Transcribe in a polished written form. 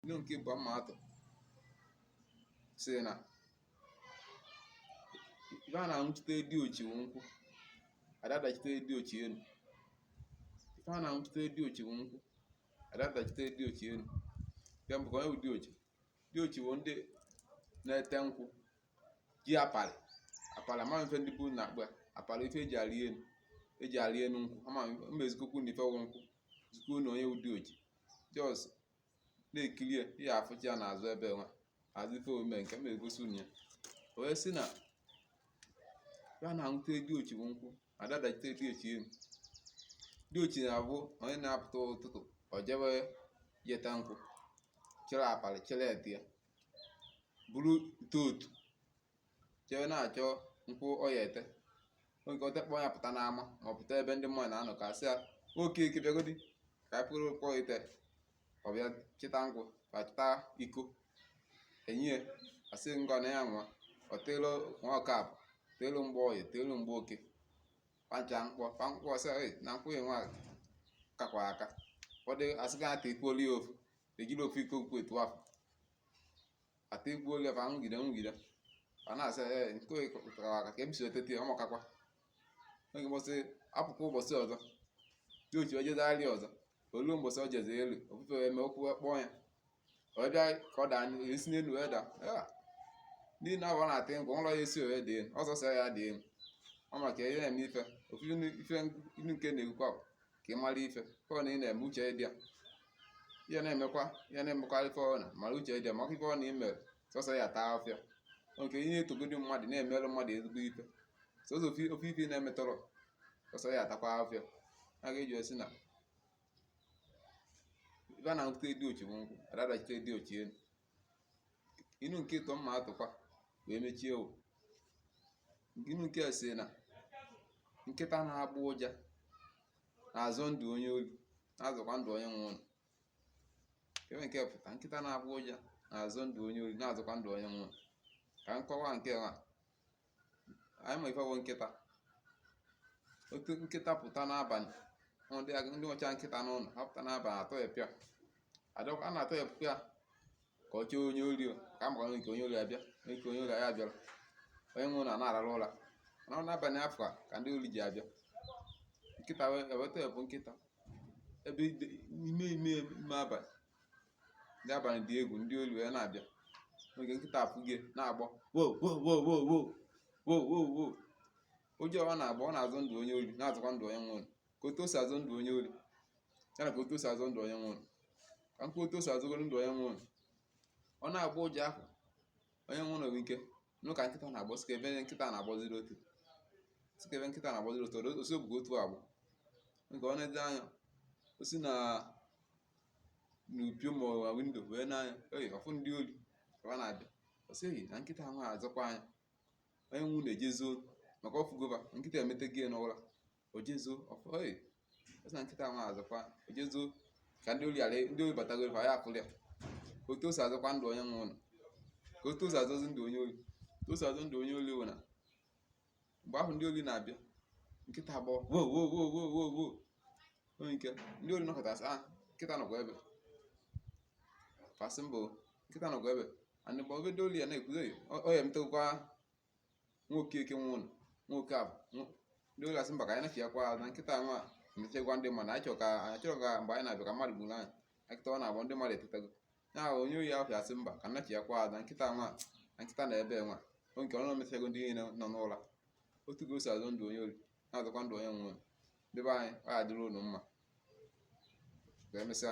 Ilu nke bụ mma atụ si na ife a na-anwụchite dị ochi wụ nkwụ adadachite dị ochi elu ife a na-anwụchite dị ochi wụ nkwụ adadachite dị ochi elu nke mbụ ka onye bụ dị ochi wụ ndị na-ete nkwụ ji apali ama mfe ndị bụ na akpa apali ife eji arị elu nkwụ ama mmezikokwu na ife wụ nkwụ zikwu na onye bụ dị ochi jos na-ekiri ihe afụcha ya n'azụ ebe nwa azụ ife ome nke m egosi unu ya wee sị na ya na-anwụte dị ochi bụ nkwụ adadachite dị ochi elu dị ochi na-abụ onye na-apụta ụtụtụ o jebe yeta nkwụ chere apali chere ete ya buru ite otu jebe na-achọ nkwụ ọya ete oge otekpọ ya pụta n'ama ma ọ pụta ebe ndị mmadụ na-anọ ka asị ya okeke bịagodi ka anyị pụrụ kpọọ ite ọbịa chịta nkwụ ka chịta iko enyi asị ngọ na ya nwa otelu nwa ọkapụ telu mgbe oyi telu mgbe oke pancha mkpọ ọsị na nkwụ nwa kakwa aka ụfọdụ asị ga ata ikwuoli ofu ejiri ofu iko nkwu etu afọ ata ikwuoli ofu nwugide ọ na-asị nke kara aka ka ebisi otete ọmụkakwa oge mbọsị apụkwa ụbọchị ọzọ dị ochi ojezarị ọzọ olu mbọsị o jeze elu ofufe eme okwu kpọọ ya ọ bịa ka ọ daa esi n'elu wee daa n'ihi na ọ na-ata nkwa ụlọ ya esi ohe dị elu ọsọsọ ya dị elu ọ maka ihe na-eme ife ofu ife ilu nke na-ekwukwa ka ị mara ife ọ na ị na-eme uche dị ya ihe na-emekwa ife ọ na mara uche dị ya maka ife ọ na imere sọsọ ya taa afịa nke ihe etogodi mmadụ na-emerụ mmadụ ezigbo ife sọsọ ofe ife na-emetọrọ sọsọ ya atakwa afịa a ga-eji esi na ife a na-anwụte dị ochi bụ nkwụ adadachite dị ochi elu inu nke ịtọ mma atụkwa wee mechie o inu nke si na nkịta na-agba ụja na-azọ ndụ onye olu na-azọkwa ndụ onye nwe ụlọ ebe nke pụta nkịta na-agba ụja na-azọ ndụ onye olu na-azọkwa ndụ onye nwe ụlọ ka nkọwa nke nwa anyị ma ife bụ nkịta otu nkịta pụta n'abalị ndị ọcha nkịta n'ụlọ ha pụta n'abalị atọghepịa a na-atọghepịa ka ọ chọọ onye ori ka a maka nke onye ori abịa nke onye ori ya bịara onye nwe ụlọ na-arara ụra mana n'abalị afọ ka ndị ori ji abịa nkịta ewetọghepụ nkịta ebe ime abalị ndị abalị dị egwu ndị ori wee na-abịa oge nkịta afụge na-agbọ wo ụjọ ọ na-agba ọ na-azọ ndụ onye ori na-azọkwa ndụ onye nwe ụlọ ka otu o si azọ ndụ onye ori ya na ka otu o si azọ ndụ onye nwe ụlọ ka mkpụ otu o si azọgoro ndụ onye nwe ụlọ ọ na-agba ụjọ ahụ onye nwe ụlọ nwere ike nụ ka nkịta na-agbọ sikebe nkịta na-agbọziri otu osi obugo otu agbụ nke ọ na-ede anya o si na n'upio ma windo wee n'anya ọfụ ndị ori ka ọ na-abịa o sighi na nkịta ahụ azọkwa anya onye nwe ụlọ ejezo maka ọfụgova nkịta emete gị n'ụra ojezo na nkịta ahụ azọkwa ojezo ka ndị ori batagoro ya afụrụ ya ka otu o si azọkwa ndụ onye nwe ụlọ ka otu o si azọzi ndụ onye ori o si azọ ndụ onye ori wụ na mgbe ahụ ndị ori na-abịa nkịta agbọ wo onye nke ndị ori nọkọtasị nkịta nọkwa ebe fasị mbụ nkịta nọkwa ebe and mgbe obe ndị ori ya na-ekwuzi ọ ya emetekwa nwoke nwe ụlọ nwoke abụ ndị ori asị mba ka anyị na-achịakwa na nkịta nwa emechekwa ndị mmadụ anyị chọrọ ka mgbe anyị na-abịa ka mmadụ gburu anyị nkịta ọ na-agbọ ndị mmadụ etetego ya onye oyi ahụ asị mba ka nnachịakwa na nkịta nwa na nkịta na ebe nwa nke ọ na-emechego ndị niile nọ n'ụra otu ka o si azọ ndụ onye ori na-azọkwa ndụ onye nwe ụlọ ndị be anyị ọ ya dịrị unu mma ka emesịa